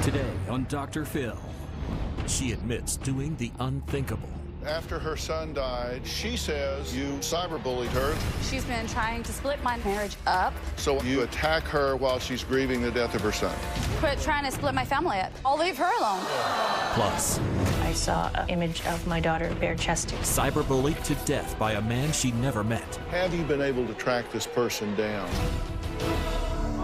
Today on Dr. Phil, she admits doing the unthinkable. After her son died, she says you cyberbullied her. She's been trying to split my marriage up. So you attack her while she's grieving the death of her son. Quit trying to split my family up. I'll leave her alone. Plus, I saw an image of my daughter bare-chested. cyberbullied to death by a man she never met. Have you been able to track this person down?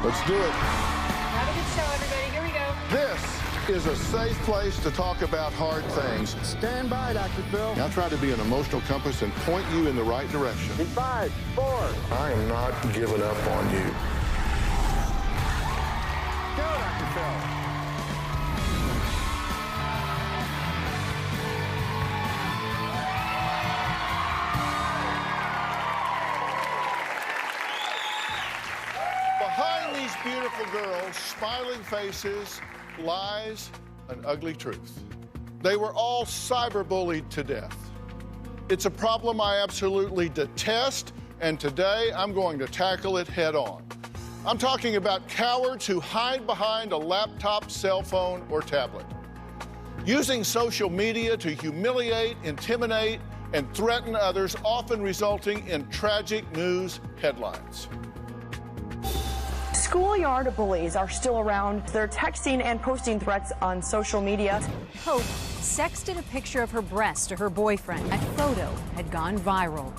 Let's do it. Have a good show, everybody. Here we go. This is a safe place to talk about hard things. Stand by, Dr. Phil. I'll try to be an emotional compass and point you in the right direction. In 5, 4. I am not giving up on you. Go, Dr. Phil. Behind these beautiful girls, smiling faces, lies, an ugly truth. They were all cyberbullied to death. It's a problem I absolutely detest, and today I'm going to tackle it head on. I'm talking about cowards who hide behind a laptop, cell phone, or tablet, using social media to humiliate, intimidate, and threaten others, often resulting in tragic news headlines. Schoolyard bullies are still around. They're texting and posting threats on social media. Hope sexted a picture of her breast to her boyfriend. That photo had gone viral.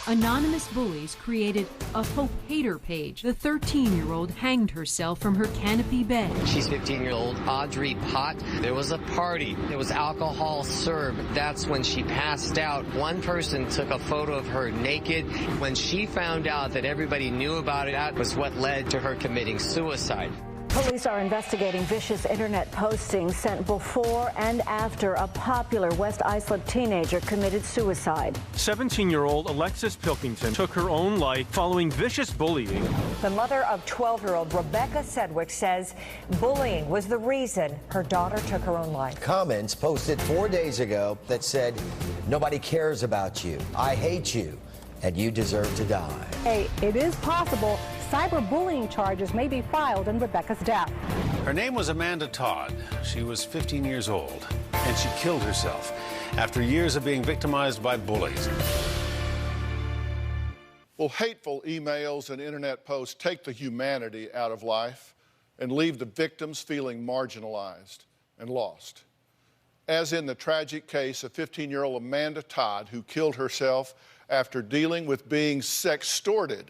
Anonymous bullies created a Hope Hater page. The 13-year-old hanged herself from her canopy bed. She's 15-year-old Audrey Pott. There was a party. There was alcohol served. That's when she passed out. One person took a photo of her naked. When she found out that everybody knew about it, that was what led to her committing suicide. Police are investigating vicious internet postings sent before and after a popular West Islip teenager committed suicide. 17-year-old Alexis Pilkington took her own life following vicious bullying. The mother of 12-year-old Rebecca Sedgwick says bullying was the reason her daughter took her own life. Comments posted 4 days ago that said, "Nobody cares about you. I hate you. And you deserve to die." Hey, it is possible cyberbullying charges may be filed in Rebecca's death. Her name was Amanda Todd. She was 15 years old, and she killed herself after years of being victimized by bullies. Well, hateful emails and internet posts take the humanity out of life and leave the victims feeling marginalized and lost. As in the tragic case of 15-year-old Amanda Todd, who killed herself after dealing with being sextorted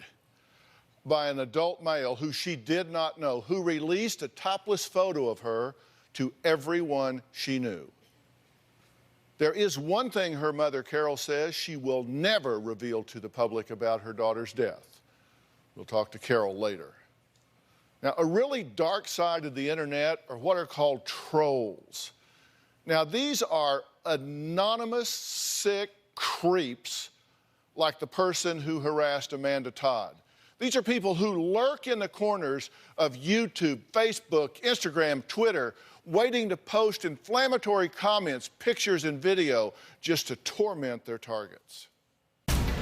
by an adult male who she did not know, who released a topless photo of her to everyone she knew. There is one thing her mother, Carol, says she will never reveal to the public about her daughter's death. We'll talk to Carol later. Now, a really dark side of the internet are what are called trolls. Now, these are anonymous, sick creeps like the person who harassed Amanda Todd. These are people who lurk in the corners of YouTube, Facebook, Instagram, Twitter, waiting to post inflammatory comments, pictures, and video just to torment their targets.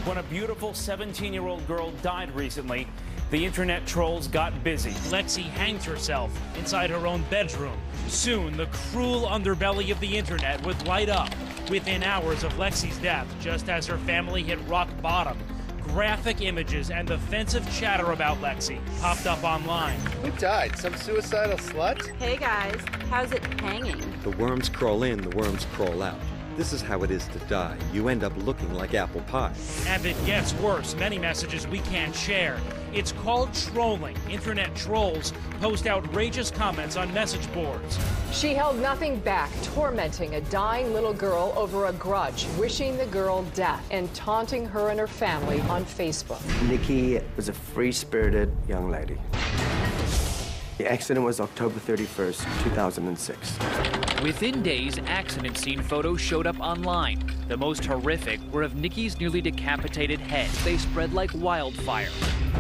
When a beautiful 17-year-old girl died recently, the internet trolls got busy. Lexi hanged herself inside her own bedroom. Soon, the cruel underbelly of the internet would light up. Within hours of Lexi's death, just as her family hit rock bottom, graphic images and offensive chatter about Lexi popped up online. Who died? Some suicidal slut? Hey guys, how's it hanging? The worms crawl in, the worms crawl out. This is how it is to die. You end up looking like apple pie. And it gets worse. Many messages we can't share. It's called trolling. Internet trolls post outrageous comments on message boards. She held nothing back, tormenting a dying little girl over a grudge, wishing the girl death, and taunting her and her family on Facebook. Nikki was a free-spirited young lady. The accident was October 31st, 2006. Within days, accident scene photos showed up online. The most horrific were of Nikki's nearly decapitated head. They spread like wildfire.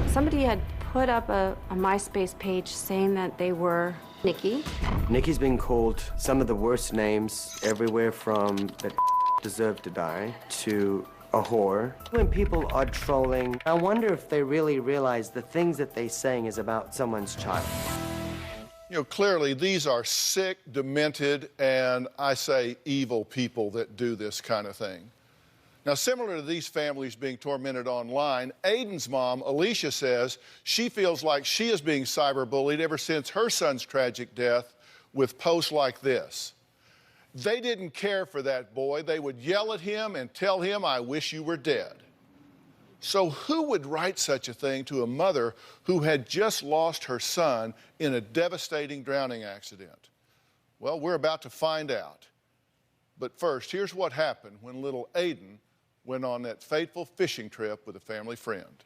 Somebody had put up a MySpace page saying that they were Nikki. Nikki's been called some of the worst names, everywhere from that deserved to die to a whore. When people are trolling, I wonder if they really realize the things that they're saying is about someone's child. You know, clearly these are sick, demented, and I say evil people that do this kind of thing. Now, similar to these families being tormented online, Aiden's mom, Alicia, says she feels like she is being cyberbullied ever since her son's tragic death with posts like this. They didn't care for that boy. They would yell at him and tell him, "I wish you were dead." So who would write such a thing to a mother who had just lost her son in a devastating drowning accident? Well, we're about to find out. But first, here's what happened when little Aiden went on that fateful fishing trip with a family friend.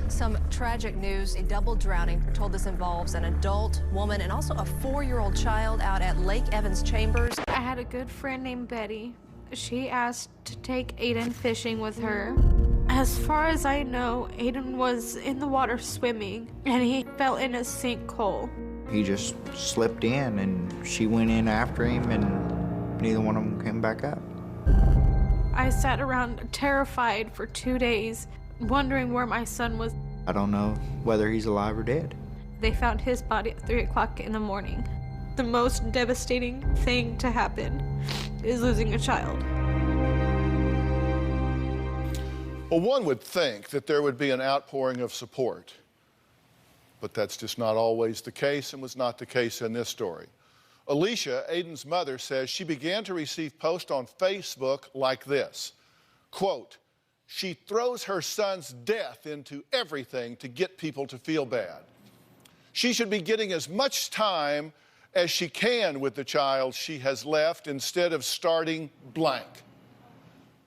Some tragic news. A double drowning. We're told this involves an adult woman and also a 4-year-old child out at Lake Evans Chambers. I had a good friend named Betty. She asked to take Aiden fishing with her. As far as I know, Aiden was in the water swimming and he fell in a sinkhole. He just slipped in and she went in after him and neither one of them came back up. I sat around terrified for 2 days, wondering where my son was. I don't know whether he's alive or dead. They found his body at 3 o'clock in the morning. The most devastating thing to happen is losing a child. Well, one would think that there would be an outpouring of support, but that's just not always the case and was not the case in this story. Alicia, Aiden's mother, says she began to receive posts on Facebook like this, quote, "She throws her son's death into everything to get people to feel bad. She should be getting as much time as she can with the child she has left instead of starting blank."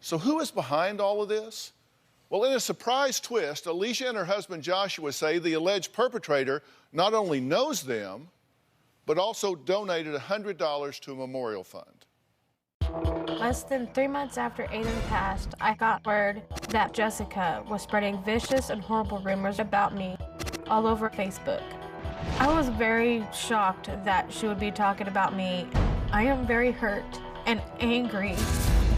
So who is behind all of this? Well, in a surprise twist, Alicia and her husband Joshua say the alleged perpetrator not only knows them, but also donated $100 to a memorial fund. Less than 3 months after Aiden passed, I got word that Jessica was spreading vicious and horrible rumors about me all over Facebook. I was very shocked that she would be talking about me. I am very hurt and angry.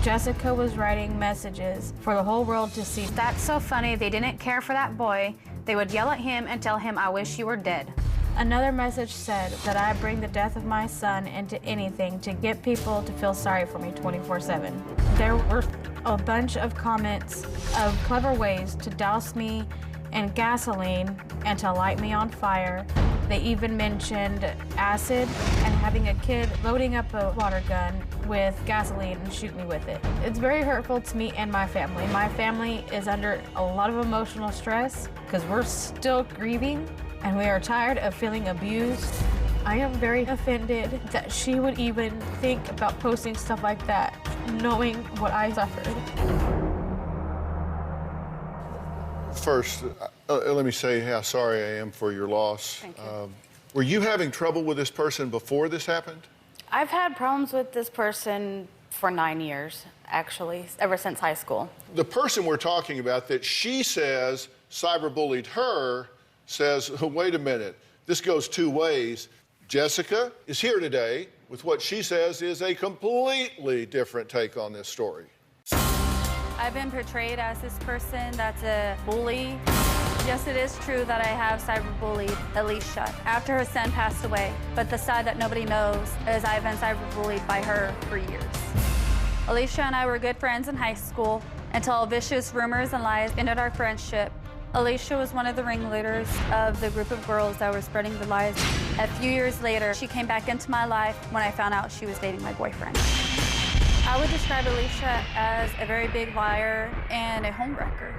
Jessica was writing messages for the whole world to see. That's so funny. They didn't care for that boy. They would yell at him and tell him, "I wish you were dead." Another message said that I bring the death of my son into anything to get people to feel sorry for me 24/7. There were a bunch of comments of clever ways to douse me in gasoline and to light me on fire. They even mentioned acid and having a kid loading up a water gun with gasoline and shoot me with it. It's very hurtful to me and my family. My family is under a lot of emotional stress because we're still grieving and we are tired of feeling abused. I am very offended that she would even think about posting stuff like that, knowing what I suffered. First, let me say how sorry I am for your loss. Thank you. Were you having trouble with this person before this happened? I've had problems with this person for 9 years, actually, ever since high school. The person we're talking about that she says cyberbullied her says, oh, wait a minute, this goes two ways. Jessica is here today with what she says is a completely different take on this story. I've been portrayed as this person that's a bully. Yes, it is true that I have cyberbullied Alicia after her son passed away, but the side that nobody knows is I've been cyberbullied by her for years. Alicia and I were good friends in high school until vicious rumors and lies ended our friendship. Alicia was one of the ringleaders of the group of girls that were spreading the lies. A few years later, she came back into my life when I found out she was dating my boyfriend. I would describe Alicia as a very big liar and a homewrecker.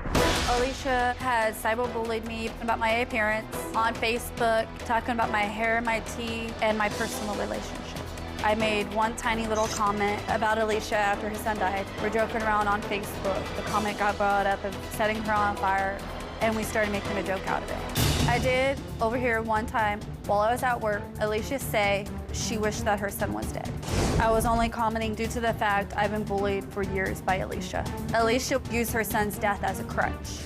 Alicia has cyberbullied me about my appearance on Facebook, talking about my hair and my teeth and my personal relationship. I made one tiny little comment about Alicia after her son died. We're joking around on Facebook. The comment got brought up of setting her on fire, and we started making a joke out of it. I did overhear one time while I was at work, Alicia say she wished that her son was dead. I was only commenting due to the fact I've been bullied for years by Alicia. Alicia used her son's death as a crutch.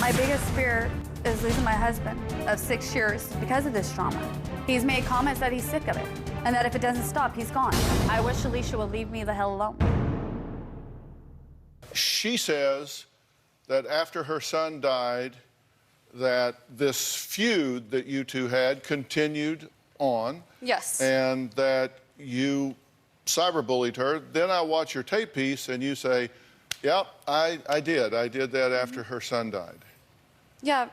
My biggest fear is losing my husband of 6 years because of this trauma. He's made comments that he's sick of it and that if it doesn't stop, he's gone. I wish Alicia would leave me the hell alone. She says that after her son died, that this feud that you two had continued on. Yes. And that you cyberbullied her. Then I watch your tape piece and you say, yep, I did. I did that after her son died. Yeah,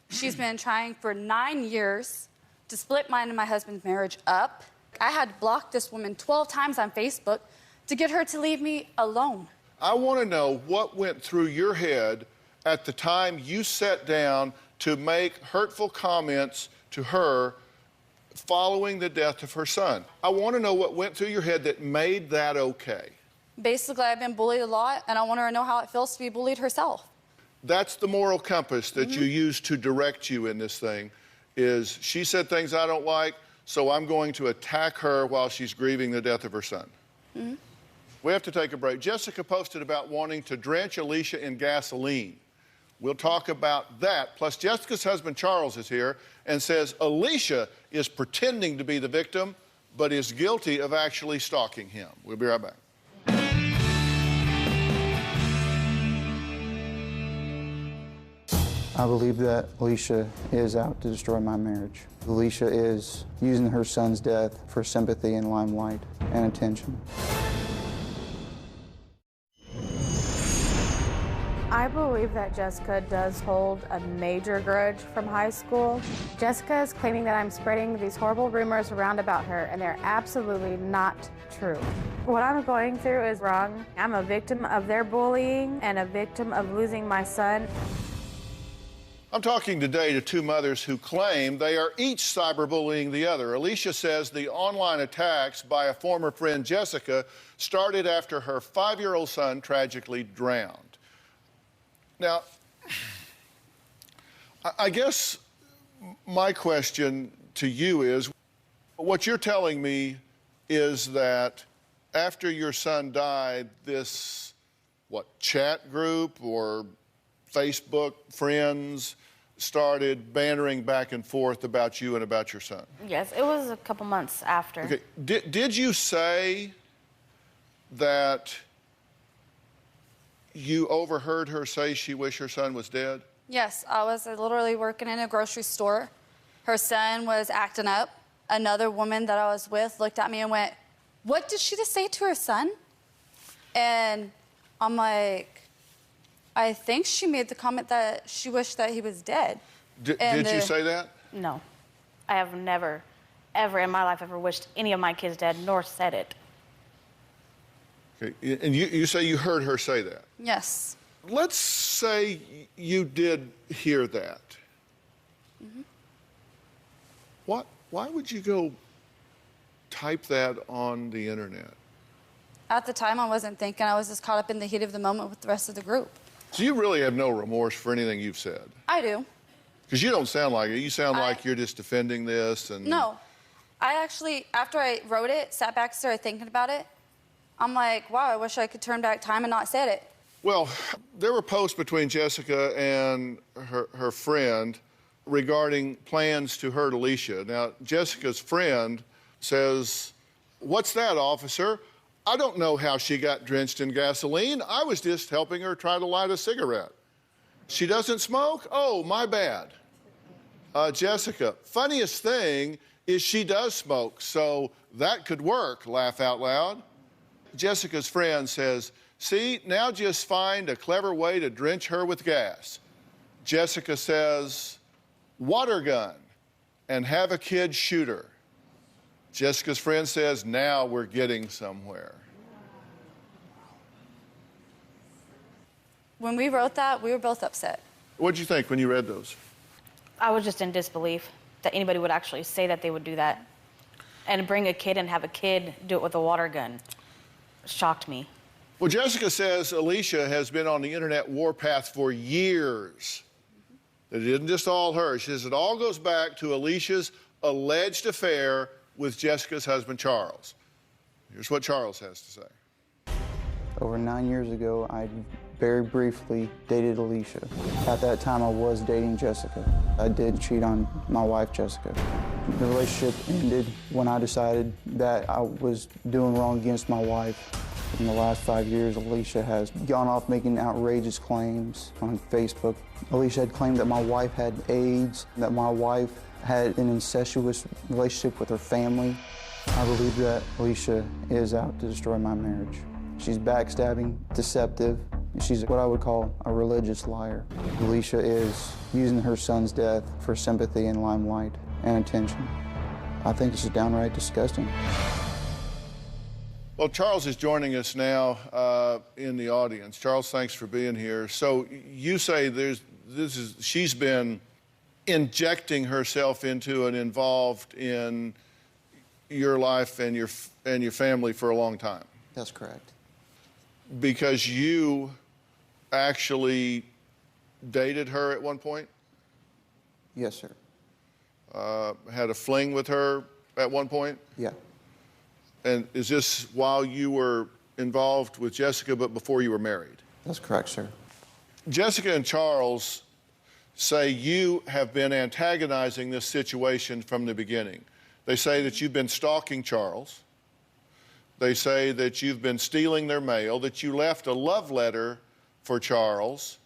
she's been trying for 9 years to split mine and my husband's marriage up. I had blocked this woman 12 times on Facebook to get her to leave me alone. I want to know what went through your head at the time you sat down to make hurtful comments to her following the death of her son. I want to know what went through your head that made that okay. Basically, I've been bullied a lot, and I want her to know how it feels to be bullied herself. That's the moral compass that you use to direct you in this thing, is she said things I don't like, so I'm going to attack her while she's grieving the death of her son. We have to take a break. Jessica posted about wanting to drench Alicia in gasoline. We'll talk about that. Plus, Jessica's husband, Charles, is here and says Alicia is pretending to be the victim, but is guilty of actually stalking him. We'll be right back. I believe that Alicia is out to destroy my marriage. Alicia is using her son's death for sympathy and limelight and attention. I believe that Jessica does hold a major grudge from high school. Jessica is claiming that I'm spreading these horrible rumors around about her, and they're absolutely not true. What I'm going through is wrong. I'm a victim of their bullying and a victim of losing my son. I'm talking today to two mothers who claim they are each cyberbullying the other. Alicia says the online attacks by a former friend, Jessica, started after her 5-year-old son tragically drowned. Now, I guess my question to you is, what you're telling me is that after your son died, this, chat group or Facebook friends started bantering back and forth about you and about your son? Yes, it was a couple months after. Okay, did you say that you overheard her say she wished her son was dead? Yes, I was literally working in a grocery store. Her son was acting up. Another woman that I was with looked at me and went, "What did she just say to her son?" And I'm like, I think she made the comment that she wished that he was dead. Did you say that? No. I have never, ever in my life ever wished any of my kids dead, nor said it. Okay. And you say you heard her say that? Yes. Let's say you did hear that. Why would you go type that on the internet? At the time, I wasn't thinking. I was just caught up in the heat of the moment with the rest of the group. So you really have no remorse for anything you've said? I do. Because you don't sound like it. You sound like you're just defending this and... No. I actually, after I wrote it, sat back and started thinking about it. I'm like, wow, I wish I could turn back time and not said it. Well, there were posts between Jessica and her friend regarding plans to hurt Alicia. Now, Jessica's friend says, "What's that, officer? I don't know how she got drenched in gasoline. I was just helping her try to light a cigarette. She doesn't smoke? Oh, my bad." Jessica, funniest thing is she does smoke, so that could work, laugh out loud. Jessica's friend says, "See, now just find a clever way to drench her with gas." Jessica says, "Water gun, and have a kid shoot her." Jessica's friend says, "Now we're getting somewhere." When we wrote that, we were both upset. What'd you think when you read those? I was just in disbelief that anybody would actually say that they would do that. And bring a kid and have a kid do it with a water gun. Shocked me. Well, Jessica says Alicia has been on the internet warpath for years. It isn't just all her. She says it all goes back to Alicia's alleged affair with Jessica's husband, Charles. Here's what Charles has to say. Over 9 years ago, I very briefly dated Alicia. At that time, I was dating Jessica. I did cheat on my wife, Jessica. The relationship ended when I decided that I was doing wrong against my wife. In the last 5 years, Alicia has gone off making outrageous claims on Facebook. Alicia had claimed that my wife had AIDS, that my wife had an incestuous relationship with her family. I believe that Alicia is out to destroy my marriage. She's backstabbing, deceptive. She's what I would call a religious liar. Alicia is using her son's death for sympathy and limelight and attention. I think this is downright disgusting. Well, Charles is joining us now in the audience. Charles, thanks for being here. So you say she's been injecting herself into and involved in your life and your family for a long time. That's correct. Because you actually dated her at one point? Yes, sir. Had a fling with her at one point? Yeah. And is this while you were involved with Jessica, but before you were married? That's correct, sir. Jessica and Charles say you have been antagonizing this situation from the beginning. They say that you've been stalking Charles. They say that you've been stealing their mail, that you left a love letter for Charles,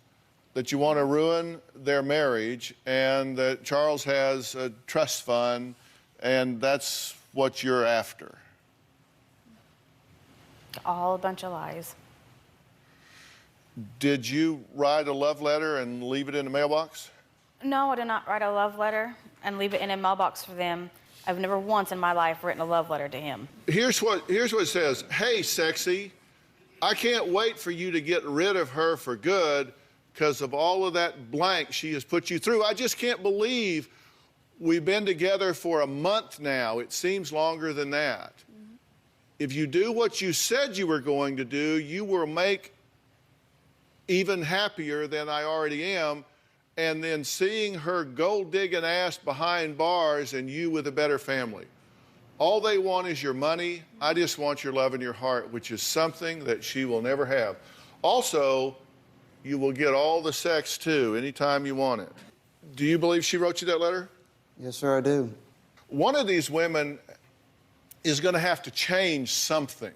that you want to ruin their marriage, and that Charles has a trust fund, and that's what you're after. All a bunch of lies. Did you write a love letter and leave it in the mailbox? No, I did not write a love letter and leave it in a mailbox for them. I've never once in my life written a love letter to him. Here's what it says. Hey, sexy, I can't wait for you to get rid of her for good because of all of that blank she has put you through. I just can't believe we've been together for a month now. It seems longer than that. If you do what you said you were going to do, you will make even happier than I already am. And then seeing her gold-digging ass behind bars and you with a better family. All they want is your money. I just want your love in your heart, which is something that she will never have. Also, you will get all the sex, too, anytime you want it. Do you believe she wrote you that letter? Yes, sir, I do. One of these women is going to have to change something,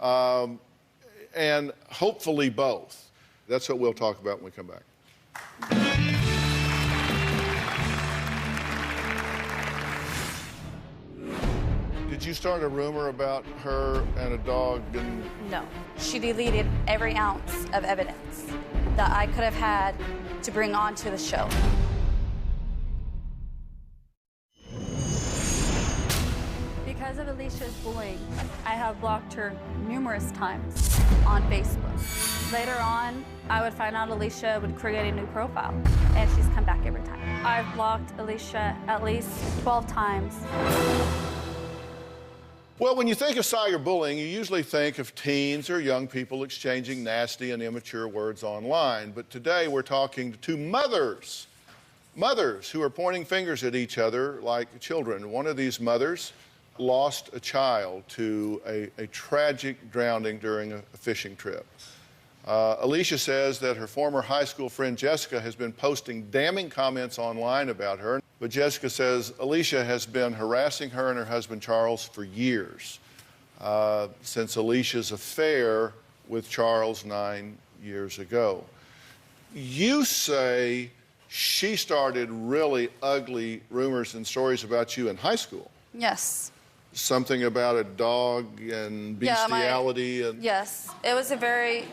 and hopefully both. That's what we'll talk about when we come back. Did you start a rumor about her and a dog? No. She deleted every ounce of evidence that I could have had to bring onto the show. Because of Alicia's bullying, I have blocked her numerous times on Facebook. Later on, I would find out Alicia would create a new profile, and she's come back every time. I've blocked Alicia at least 12 times. Well, when you think of cyberbullying, you usually think of teens or young people exchanging nasty and immature words online. But today we're talking to two mothers who are pointing fingers at each other like children. One of these mothers lost a child to a tragic drowning during a fishing trip. Alicia says that her former high school friend Jessica has been posting damning comments online about her, but Jessica says Alicia has been harassing her and her husband Charles for years, since Alicia's affair with Charles 9 years ago. You say she started really ugly rumors and stories about you in high school. Yes. Something about a dog and bestiality. Yes. It was a very,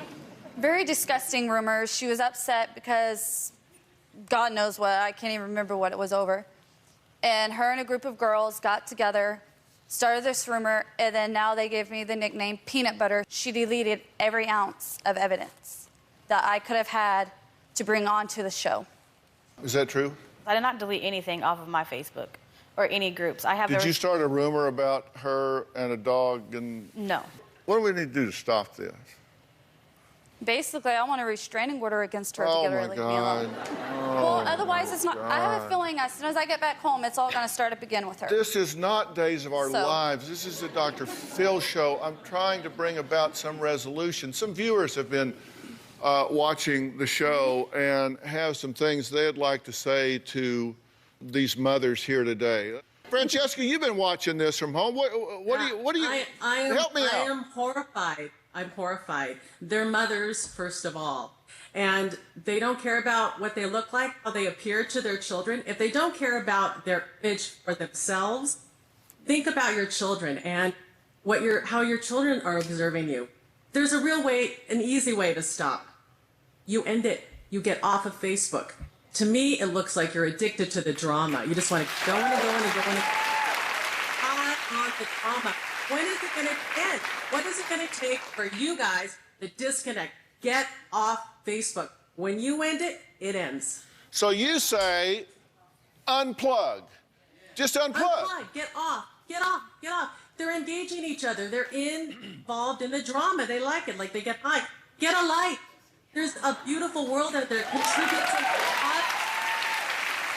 very disgusting rumor. She was upset because God knows what. I can't even remember what it was over. And her and a group of girls got together, started this rumor, and then now they gave me the nickname Peanut Butter. She deleted every ounce of evidence that I could have had to bring onto the show. Is that true? I did not delete anything off of my Facebook or any groups. Did you start a rumor about her and a dog? No. What do we need to do to stop this? Basically, I want a restraining order against her to get her to leave me alone. Oh, Well, otherwise, it's not. God. I have a feeling as soon as I get back home, it's all going to start up again with her. This is not Days of Our Lives. This is the Dr. Phil show. I'm trying to bring about some resolution. Some viewers have been watching the show and have some things they'd like to say to these mothers here today. Francesca, you've been watching this from home. What do you help me out? I am horrified. I'm horrified. They're mothers, first of all. And they don't care about what they look like, how they appear to their children. If they don't care about their image for themselves, think about your children and how your children are observing you. There's a real way, an easy way to stop. You end it. You get off of Facebook. To me, it looks like you're addicted to the drama. You just want to go on and go on and go on. On the drama. When is it going to end? What is it going to take for you guys to disconnect? Get off Facebook. When you end it, it ends. So you say unplug. Just unplug. Unplug. Get off. Get off. Get off. They're engaging each other. They're involved in the drama. They like it. Like they get high. Get a life. There's a beautiful world out there. Contribute to what?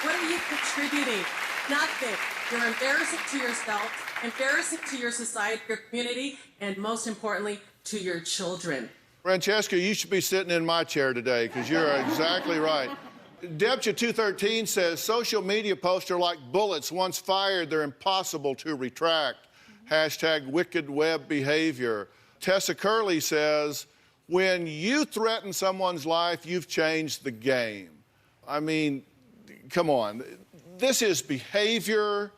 What are you contributing? Nothing. You're embarrassing to yourself, embarrassing to your society, your community, and most importantly, to your children. Francesca, you should be sitting in my chair today because you're exactly right. Debcha 213 says social media posts are like bullets. Once fired, they're impossible to retract. Hashtag wicked web behavior. Tessa Curley says, when you threaten someone's life, you've changed the game. I mean, come on. This is behavior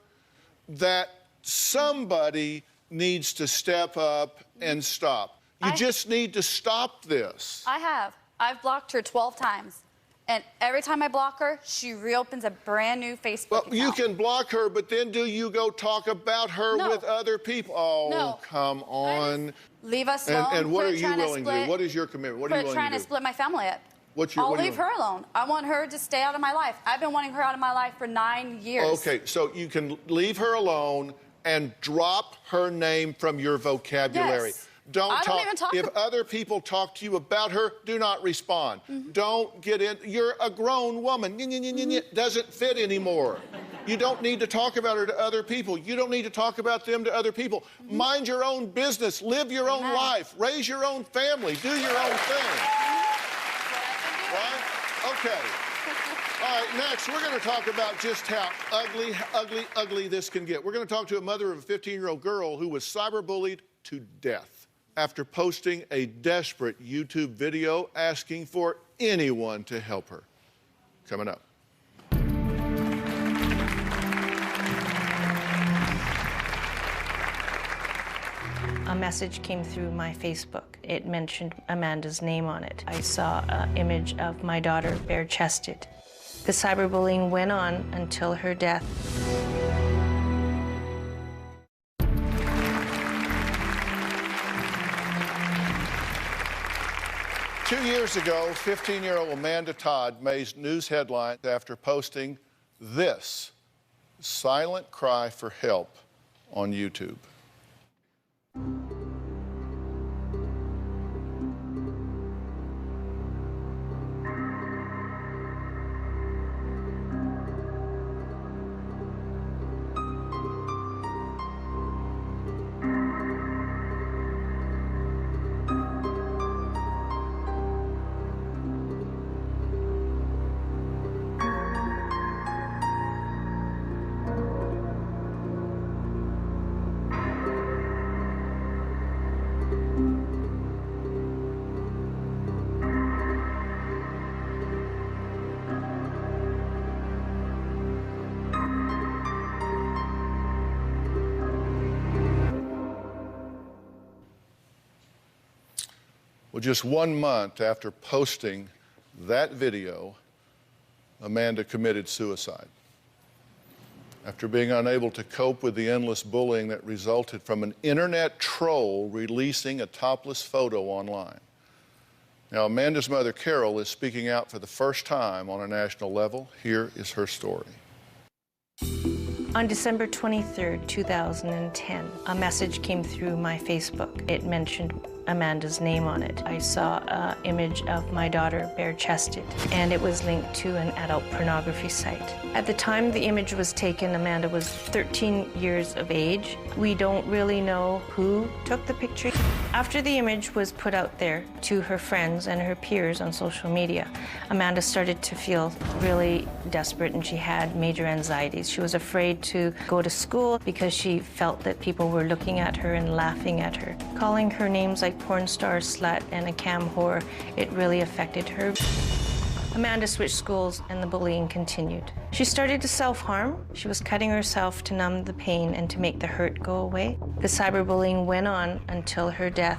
that somebody needs to step up and stop. You just need to stop this. I have. I've blocked her 12 times. And every time I block her, she reopens a brand new Facebook account. You can block her, but then do you go talk about her with other people? Oh, no. Come on. Leave us alone. And what are you willing to do? What is your commitment? What are you willing to do? Trying to split my family up. I'll leave her alone. I want her to stay out of my life. I've been wanting her out of my life for 9 years. Okay, so you can leave her alone and drop her name from your vocabulary. Yes. Don't even talk. If other people talk to you about her, do not respond. Don't get in. You're a grown woman. Doesn't fit anymore. You don't need to talk about her to other people. You don't need to talk about them to other people. Mind your own business. Live your own life. Raise your own family. Do your own thing. Right? Okay. All right, next, we're going to talk about just how ugly this can get. We're going to talk to a mother of a 15-year-old girl who was cyberbullied to death after posting a desperate YouTube video asking for anyone to help her. Coming up. A message came through my Facebook. It mentioned Amanda's name on it. I saw an image of my daughter bare-chested. The cyberbullying went on until her death. 2 years ago, 15-year-old Amanda Todd made news headlines after posting this silent cry for help on YouTube. Well, just 1 month after posting that video, Amanda committed suicide. After being unable to cope with the endless bullying that resulted from an internet troll releasing a topless photo online. Now, Amanda's mother, Carol, is speaking out for the first time on a national level. Here is her story. On December 23rd, 2010, a message came through my Facebook. It mentioned Amanda's name on it. I saw an image of my daughter bare-chested, and it was linked to an adult pornography site. At the time the image was taken, Amanda was 13 years of age. We don't really know who took the picture. After the image was put out there to her friends and her peers on social media, Amanda started to feel really desperate, and she had major anxieties. She was afraid to go to school because she felt that people were looking at her and laughing at her. Calling her names like porn star, slut, and a cam whore, it really affected her. Amanda switched schools and the bullying continued. She started to self-harm. She was cutting herself to numb the pain and to make the hurt go away. The cyberbullying went on until her death.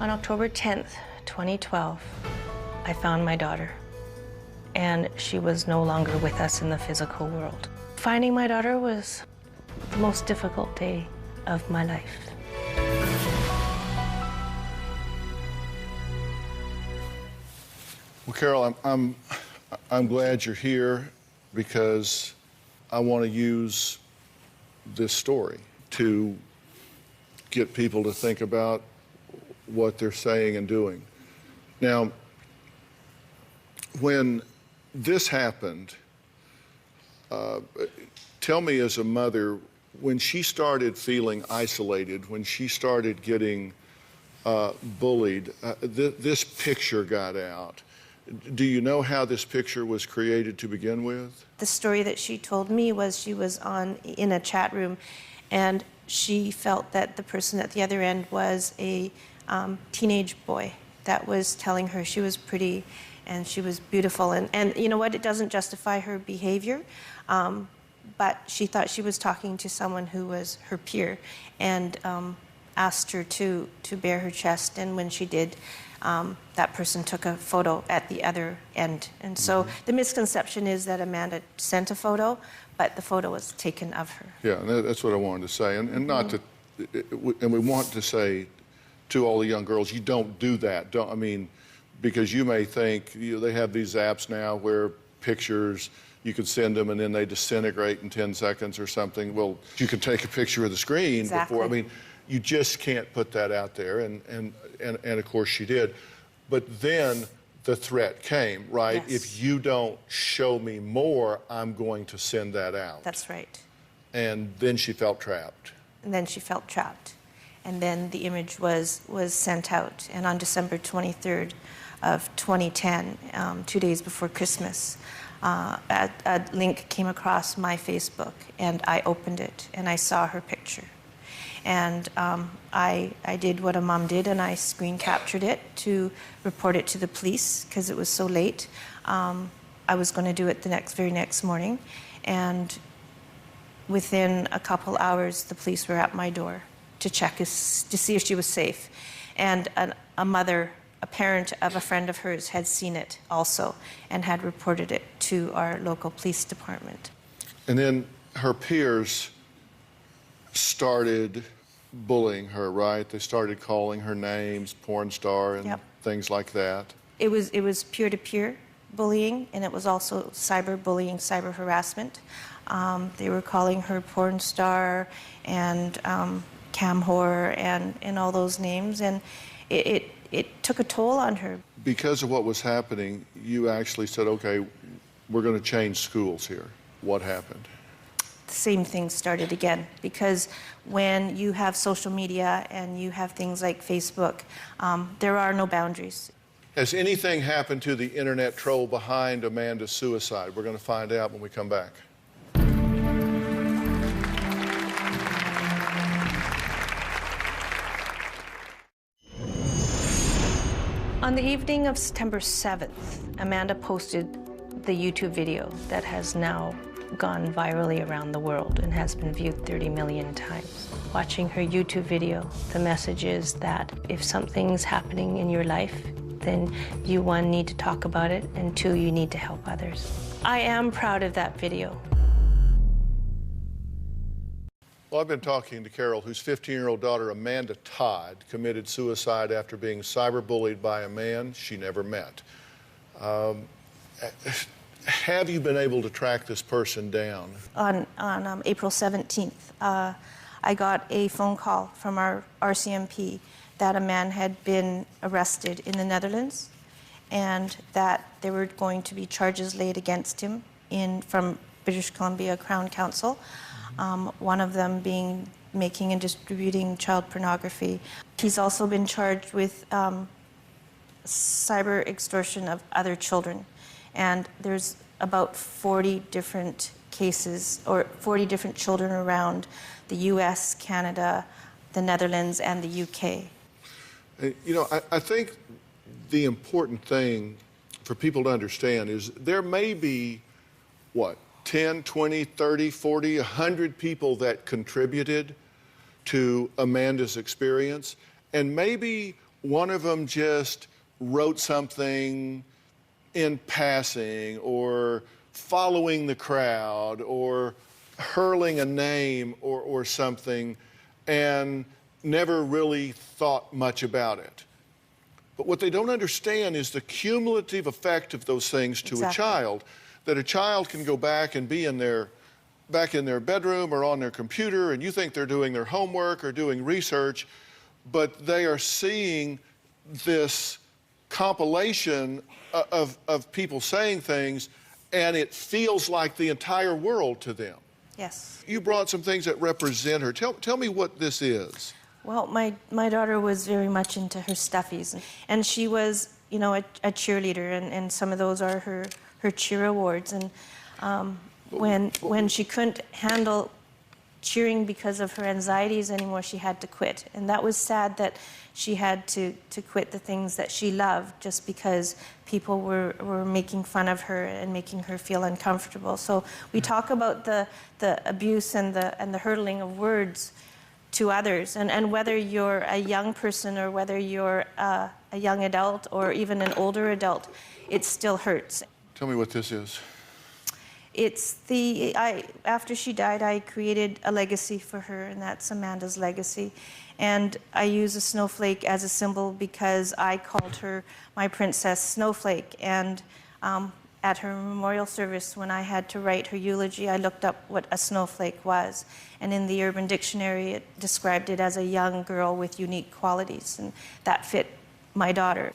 On October 10th, 2012, I found my daughter, and she was no longer with us in the physical world. Finding my daughter was the most difficult day of my life. Well, Carol, I'm glad you're here because I want to use this story to get people to think about what they're saying and doing. Now, when this happened, tell me as a mother, when she started feeling isolated, when she started getting bullied, this picture got out. Do you know how this picture was created to begin with? The story that she told me was she was in a chat room, and she felt that the person at the other end was a teenage boy that was telling her she was pretty and she was beautiful. And you know what? It doesn't justify her behavior, but she thought she was talking to someone who was her peer, and asked her to bare her chest. And when she did, that person took a photo at the other end. And so the misconception is that Amanda sent a photo, but the photo was taken of her. Yeah, and that's what I wanted to say. And not to, and we want to say to all the young girls, you don't do that. I mean, because you may think, they have these apps now where pictures, you could send them and then they disintegrate in 10 seconds or something. Well, you can take a picture of the screen before, I mean, you just can't put that out there, and of course she did. But then the threat came, right? Yes. If you don't show me more, I'm going to send that out. That's right. And then she felt trapped. And then she felt trapped. And then the image was sent out. And on December 23rd of 2010, 2 days before Christmas, a link came across my Facebook, and I opened it, and I saw her picture. And I did what a mom did, and I screen captured it to report it to the police because it was so late. I was going to do it the very next morning, and within a couple hours, the police were at my door to check to see if she was safe. And a mother, a parent of a friend of hers, had seen it also and had reported it to our local police department. And then her peers started bullying her, right? They started calling her names, porn star, and things like that. It was peer-to-peer bullying, and it was also cyberbullying, cyber harassment. They were calling her porn star and cam whore and all those names, and it took a toll on her. Because of what was happening, you actually said, okay, we're going to change schools here. What happened? The same thing started again, because when you have social media and you have things like Facebook, there are no boundaries. Has anything happened to the internet troll behind Amanda's suicide? We're going to find out when we come back. On the evening of September 7th, Amanda posted the YouTube video that has now gone virally around the world and has been viewed 30 million times. Watching her YouTube video, the message is that if something's happening in your life, then you, one, need to talk about it, and two, you need to help others. I am proud of that video. Well, I've been talking to Carol, whose 15-year-old daughter, Amanda Todd, committed suicide after being cyberbullied by a man she never met. Have you been able to track this person down? On April 17th, I got a phone call from our RCMP that a man had been arrested in the Netherlands and that there were going to be charges laid against him from British Columbia Crown Council, one of them being making and distributing child pornography. He's also been charged with cyber extortion of other children. And there's about 40 different cases, or 40 different children around the US, Canada, the Netherlands, and the UK. You know, I think the important thing for people to understand is there may be, what, 10, 20, 30, 40, 100 people that contributed to Amanda's experience, and maybe one of them just wrote something in passing or following the crowd or hurling a name or something and never really thought much about it. But what they don't understand is the cumulative effect of those things to a child, that a child can go back and be back in their bedroom or on their computer, and you think they're doing their homework or doing research, but they are seeing this compilation of people saying things, and it feels like the entire world to them. Yes. You brought some things that represent her. Tell me what this is. Well, my daughter was very much into her stuffies, and she was, you know, a cheerleader, and some of those are her cheer awards. And when she couldn't handle cheering because of her anxieties anymore, she had to quit. And that was sad that she had to quit the things that she loved just because people were making fun of her and making her feel uncomfortable. So we talk about the abuse and the hurtling of words to others, and whether you're a young person or whether you're a young adult or even an older adult, it still hurts. Tell me what this is. It's after she died, I created a legacy for her, and that's Amanda's legacy. And I use a snowflake as a symbol because I called her my Princess Snowflake. And at her memorial service, when I had to write her eulogy, I looked up what a snowflake was. And in the Urban Dictionary, it described it as a young girl with unique qualities, and that fit my daughter.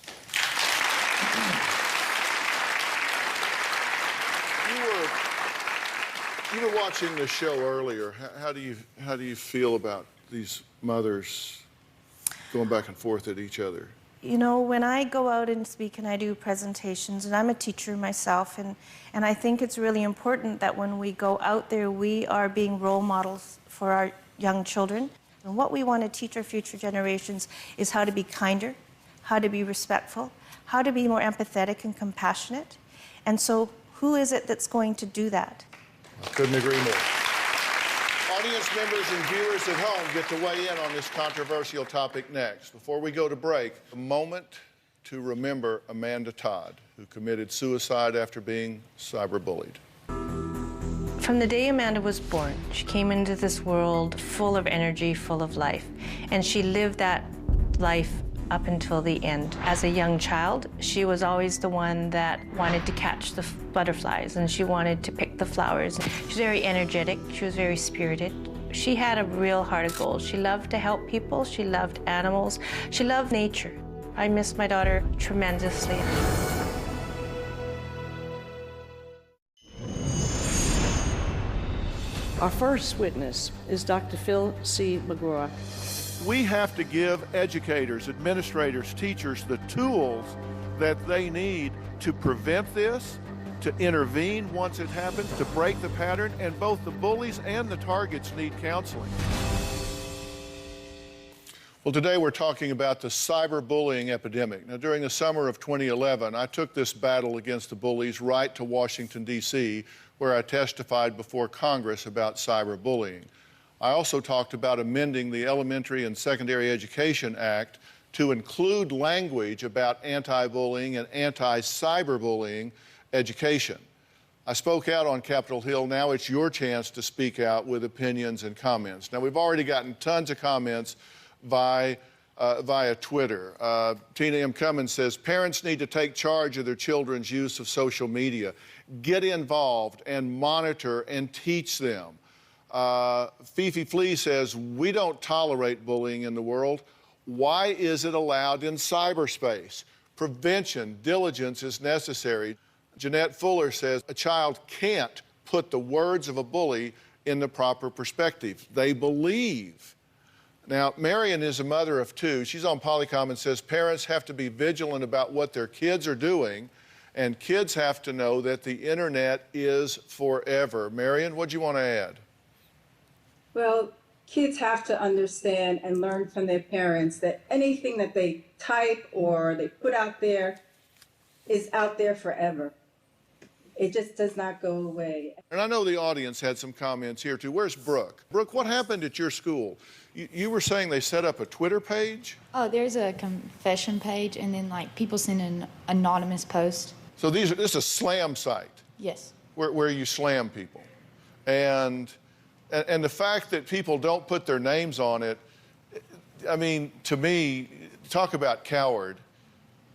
You were watching the show earlier. How do you feel about these mothers going back and forth at each other? You know, when I go out and speak and I do presentations, and I'm a teacher myself, and I think it's really important that when we go out there, we are being role models for our young children. And what we want to teach our future generations is how to be kinder, how to be respectful, how to be more empathetic and compassionate. And so who is it that's going to do that? I couldn't agree more. Audience members and viewers at home get to weigh in on this controversial topic next. Before we go to break, a moment to remember Amanda Todd, who committed suicide after being cyberbullied. From the day Amanda was born, she came into this world full of energy, full of life, and she lived that life up until the end. As a young child, she was always the one that wanted to catch the butterflies, and she wanted to pick the flowers. She was very energetic, she was very spirited. She had a real heart of gold. She loved to help people, she loved animals, she loved nature. I miss my daughter tremendously. Our first witness is Dr. Phil C. McGraw. We have to give educators, administrators, teachers the tools that they need to prevent this, to intervene once it happens, to break the pattern, and both the bullies and the targets need counseling. Well, today we're talking about the cyberbullying epidemic. Now, during the summer of 2011, I took this battle against the bullies right to Washington, D.C., where I testified before Congress about cyberbullying. I also talked about amending the Elementary and Secondary Education Act to include language about anti-bullying and anti-cyberbullying education. I spoke out on Capitol Hill. Now it's your chance to speak out with opinions and comments. Now, we've already gotten tons of comments via Twitter. Tina M. Cummins says, parents need to take charge of their children's use of social media. Get involved and monitor and teach them. Fifi Flea says, we don't tolerate bullying in the world. Why is it allowed in cyberspace? Prevention, diligence is necessary. Jeanette Fuller says, a child can't put the words of a bully in the proper perspective. They believe. Now, Marion is a mother of 2. She's on Polycom and says parents have to be vigilant about what their kids are doing, and kids have to know that the internet is forever. Marion, what do you want to add? Well, kids have to understand and learn from their parents that anything that they type or they put out there is out there forever. It just does not go away. And I know the audience had some comments here too. Where's Brooke? Brooke, what happened at your school? You were saying they set up a Twitter page? Oh, there's a confession page, and then like people send an anonymous post. So this is a slam site? Yes. Where you slam people. And the fact that people don't put their names on it, I mean, to me, talk about coward.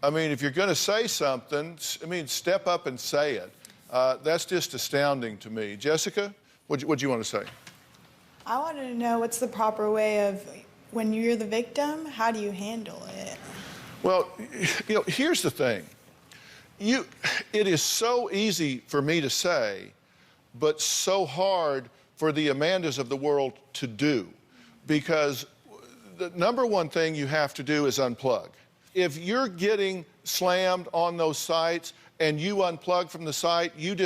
I mean, if you're going to say something, I mean, step up and say it. That's just astounding to me. Jessica, what do you want to say? I wanted to know what's the proper way of, when you're the victim, how do you handle it? Well, you know, here's the thing. It is so easy for me to say, but so hard for the Amandas of the world to do, because the number one thing you have to do is unplug. If you're getting slammed on those sites and you unplug from the site, you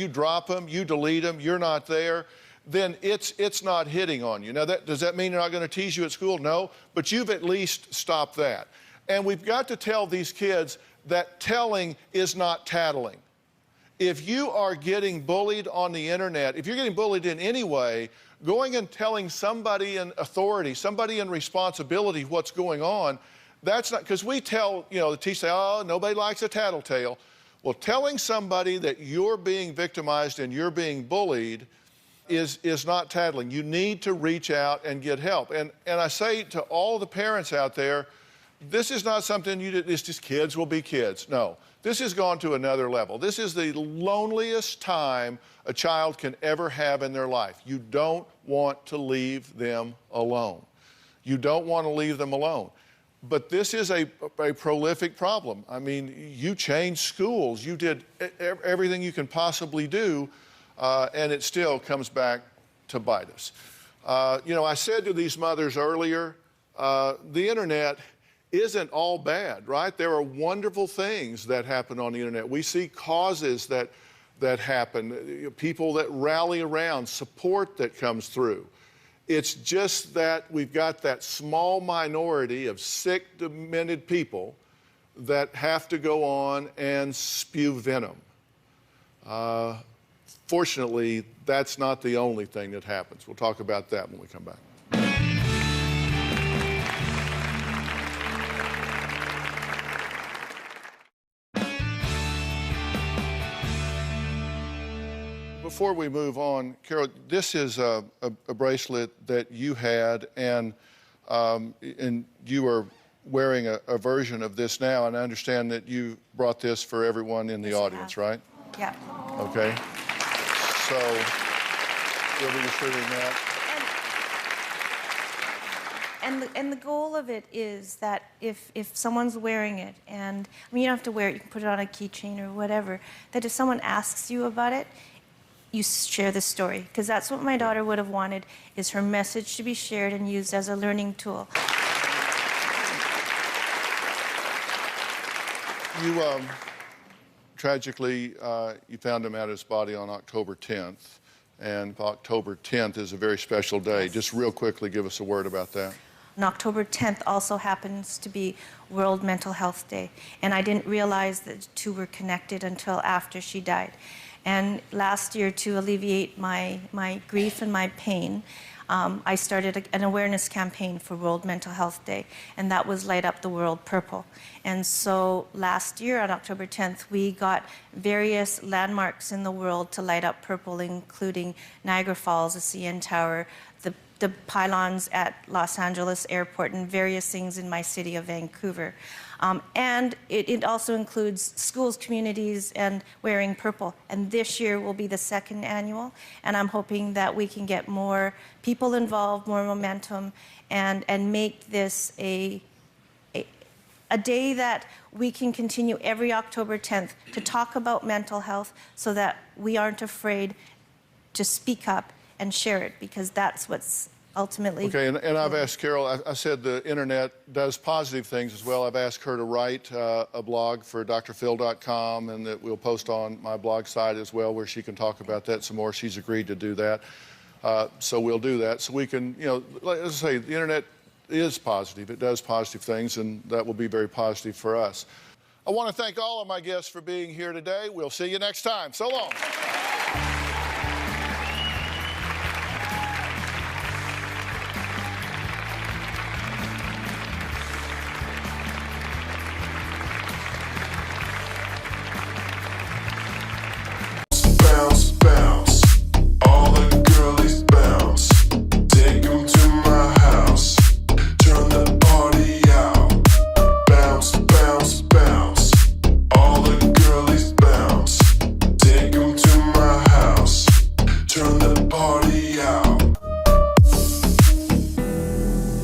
drop them, you delete them, you're not there, then it's not hitting on you. Now, does that mean they're not going to tease you at school? No, but you've at least stopped that. And we've got to tell these kids that telling is not tattling. If you are getting bullied on the internet, if you're getting bullied in any way, going and telling somebody in authority, somebody in responsibility what's going on, that's not, because we tell, you know, the teachers say, oh, nobody likes a tattletale. Well, telling somebody that you're being victimized and you're being bullied is not tattling. You need to reach out and get help. And I say to all the parents out there, this is not something it's just kids will be kids. No, this has gone to another level. This is the loneliest time a child can ever have in their life. You don't want to leave them alone. You don't want to leave them alone. But this is a prolific problem. I mean, you changed schools. You did everything you can possibly do, and it still comes back to bite us. You know, I said to these mothers earlier, the internet isn't all bad, right? There are wonderful things that happen on the internet. We see causes that happen, people that rally around, support that comes through. It's just that we've got that small minority of sick, demented people that have to go on and spew venom. Fortunately, that's not the only thing that happens. We'll talk about that when we come back. Before we move on, Carol, this is a bracelet that you had, and you are wearing a version of this now, and I understand that you brought this for everyone in the audience, right? Yeah. Okay. So we'll be distributing that. And the goal of it is that if someone's wearing it, and I mean, you don't have to wear it, you can put it on a keychain or whatever, that if someone asks you about it, you share the story, because that's what my daughter would have wanted, is her message to be shared and used as a learning tool. You, tragically, you found him at his body on October 10th, and October 10th is a very special day. Yes. Just real quickly, give us a word about that. And October 10th also happens to be World Mental Health Day, and I didn't realize that the two were connected until after she died. And last year, to alleviate my grief and my pain, I started an awareness campaign for World Mental Health Day, and that was Light Up the World Purple. And so last year on October 10th, we got various landmarks in the world to light up purple, including Niagara Falls, the CN Tower, the pylons at Los Angeles Airport, and various things in my city of Vancouver. And it also includes schools, communities, and wearing purple. And this year will be the 2nd annual, and I'm hoping that we can get more people involved, more momentum, and make this a day that we can continue every October 10th to talk about mental health, so that we aren't afraid to speak up and share it, because that's what's ultimately... Okay, and I've asked Carol, I said the internet does positive things as well. I've asked her to write a blog for drphil.com, and that we'll post on my blog site as well, where she can talk about that some more. She's agreed to do that. So we'll do that. So we can, you know, as I say, the internet is positive. It does positive things, and that will be very positive for us. I want to thank all of my guests for being here today. We'll see you next time. So long. Bounce, bounce, all the girlies bounce. Take 'em to my house, turn the party out. Bounce, bounce, bounce, all the girlies bounce. Take 'em to my house, turn the party out.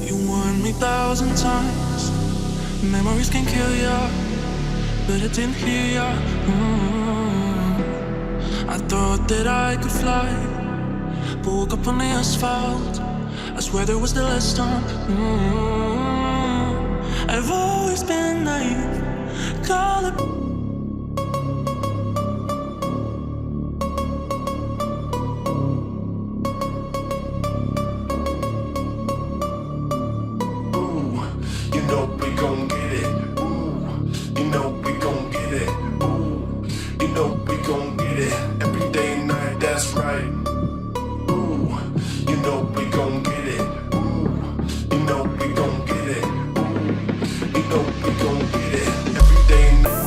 You warned me 1,000 times, memories can kill ya, but I didn't hear ya. I thought that I could fly, but woke up on the asphalt. I swear there was the last time. I've always been naive, call it. Ooh, you know we gon' get it. Ooh, you know we gon' get it. Ooh, you know we gon' get it. Every day and night, that's right. Ooh, you know we gon' get it. Ooh, you know we gon' get it. Ooh, you know we gon' get it. Every day and night.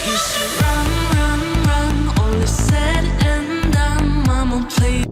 Used to run, run, run, all is said and done. Mama, please.